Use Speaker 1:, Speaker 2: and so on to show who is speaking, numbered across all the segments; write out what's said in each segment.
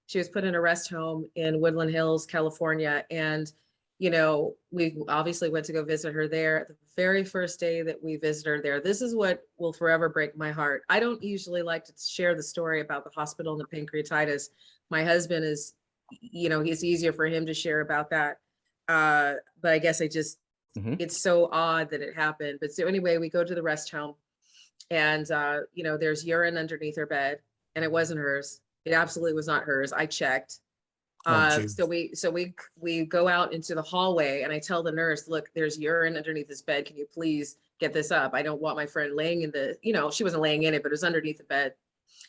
Speaker 1: She was put in a rest home in Woodland Hills, California. And, you know, we obviously went to go visit her there. The very first day that we visited her there, this is what will forever break my heart. I don't usually like to share the story about the hospital and the pancreatitis. My husband is, you know, it's easier for him to share about that. But I guess it's so odd that it happened. But so anyway, we go to the rest home and, you know, there's urine underneath her bed and it wasn't hers. It absolutely was not hers. I checked. So we go out into the hallway and I tell the nurse, look, there's urine underneath this bed. Can you please get this up? I don't want my friend laying in the, you know, she wasn't laying in it, but it was underneath the bed.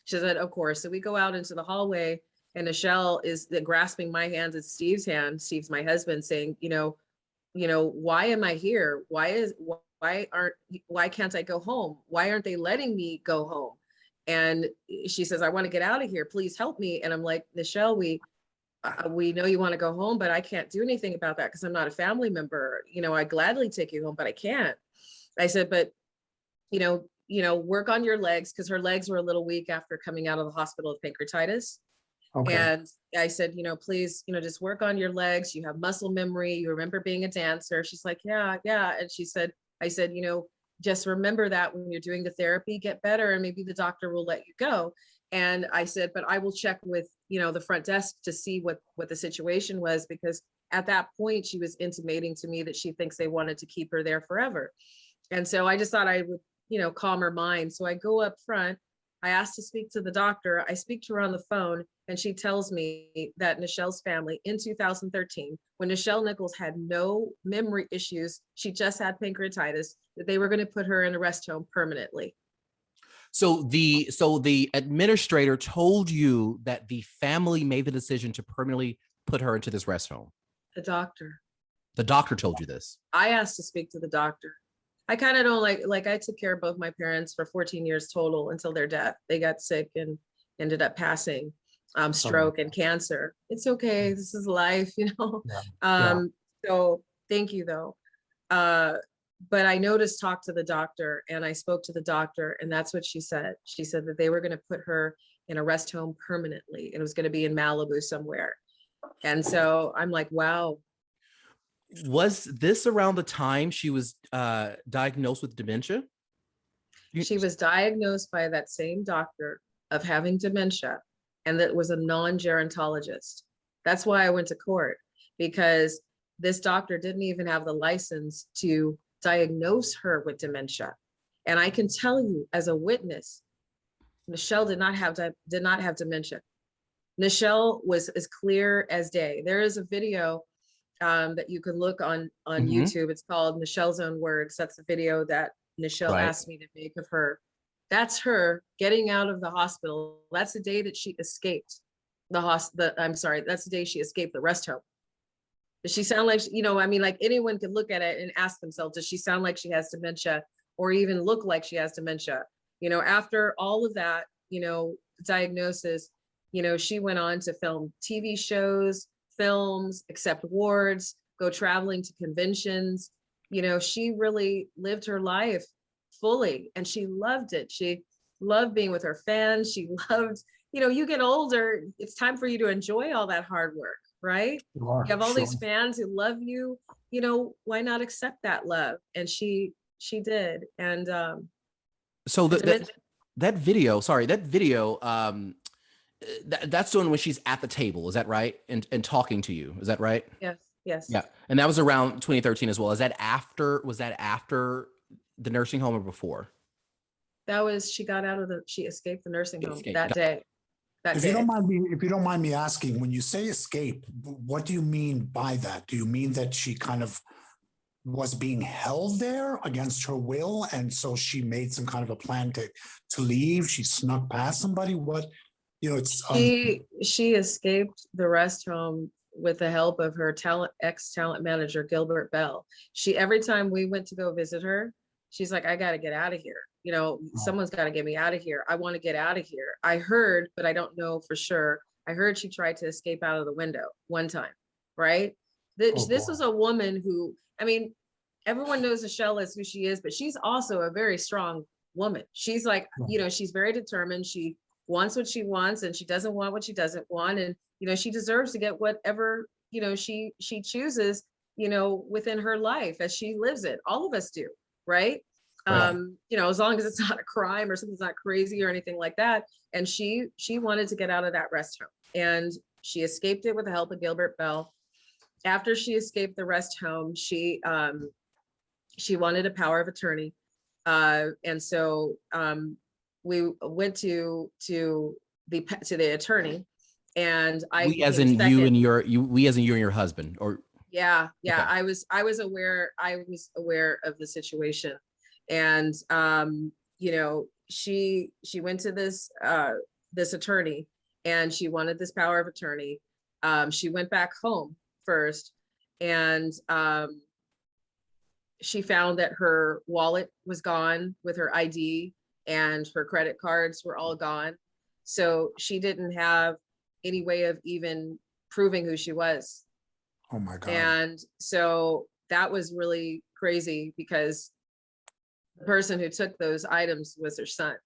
Speaker 1: She said, of course. So we go out into the hallway and Nichelle is grasping my hands and Steve's hand. Steve's my husband, saying, you know, why am I here? Why can't I go home? Why aren't they letting me go home? And she says, I want to get out of here. Please help me. And I'm like, Nichelle, we know you want to go home, but I can't do anything about that because I'm not a family member. You know, I gladly take you home, but I can't. I said, but you know, work on your legs, because her legs were a little weak after coming out of the hospital with pancreatitis. Okay. And I said, you know, please, you know, just work on your legs. You have muscle memory. You remember being a dancer. She's like, yeah. And I said, you know, just remember that when you're doing the therapy, get better, and maybe the doctor will let you go. And I said, but I will check with, you know, the front desk to see what the situation was, because at that point she was intimating to me that she thinks they wanted to keep her there forever. And so I just thought I would, you know, calm her mind. So I go up front. I asked to speak to the doctor. I speak to her on the phone, and she tells me that Nichelle's family in 2013, when Nichelle Nichols had no memory issues, she just had pancreatitis, that they were going to put her in a rest home permanently.
Speaker 2: So the administrator told you that the family made the decision to permanently put her into this rest home.
Speaker 1: The doctor.
Speaker 2: The doctor told you this.
Speaker 1: I asked to speak to the doctor. I kind of don't like I took care of both my parents for 14 years total until their death. They got sick and ended up passing, stroke and cancer. It's okay. This is life, you know? So thank you though. But I noticed, talked to the doctor, and I spoke to the doctor, and that's what she said. She said that they were going to put her in a rest home permanently. It was going to be in Malibu somewhere. And so I'm like, wow.
Speaker 2: Was this around the time she was diagnosed with dementia?
Speaker 1: She was diagnosed by that same doctor of having dementia, and that was a non-gerontologist. That's why I went to court, because this doctor didn't even have the license to diagnose her with dementia. And I can tell you as a witness, Nichelle did not have dementia. Nichelle was as clear as day. There is a video that you can look on YouTube. It's called Nichelle's Own Words. That's the video that Nichelle asked me to make of her. That's her getting out of the hospital. That's the day that she escaped that's the day she escaped the rest home. Does she sound like, you know, I mean, like anyone could look at it and ask themselves, does she sound like she has dementia, or even look like she has dementia? You know, after all of that, you know, diagnosis, you know, she went on to film TV shows, films, accept awards, go traveling to conventions. You know, she really lived her life fully, and she loved it. She loved being with her fans. She loved, you know, you get older, it's time for you to enjoy all that hard work, right? You have all these fans who love you, you know, why not accept that love? And she did. And
Speaker 2: so that video, that's the one when she's at the table, is that right? And talking to you, is that right?
Speaker 1: Yes.
Speaker 2: Yeah. And that was around 2013 as well. Was that after the nursing home or before?
Speaker 1: That was, she escaped the nursing home that day.
Speaker 3: If you don't mind me asking, when you say escape, what do you mean by that? Do you mean that she kind of was being held there against her will, and so she made some kind of a plan to leave? She snuck past somebody? What, you know, it's
Speaker 1: she escaped the rest home with the help of her ex-talent manager, Gilbert Bell. Every time we went to go visit her, she's like, I got to get out of here. You know, someone's got to get me out of here. I want to get out of here. I heard, but I don't know for sure. I heard she tried to escape out of the window one time, right? This was a woman who, I mean, everyone knows Nichelle is who she is, but she's also a very strong woman. She's like, you know, she's very determined. She wants what she wants and she doesn't want what she doesn't want. And, she deserves to get whatever, she chooses, within her life as she lives it. All of us do, right?
Speaker 3: Right.
Speaker 1: As long as it's not a crime or something's not crazy or anything like that. And she wanted to get out of that rest home, and she escaped it with the help of Gilbert Bell. After she escaped the rest home, she wanted a power of attorney. And so we went to the attorney, and I
Speaker 2: We as
Speaker 1: became
Speaker 2: in you
Speaker 1: second.
Speaker 2: and your we as in you and your husband, or
Speaker 1: Yeah.
Speaker 2: Okay.
Speaker 1: I was aware of the situation. And she went to this attorney, and she wanted this power of attorney. She went back home first, and she found that her wallet was gone with her ID, and her credit cards were all gone. So she didn't have any way of even proving who she was.
Speaker 3: Oh my God.
Speaker 1: And so that was really crazy, because the person who took those items was her son.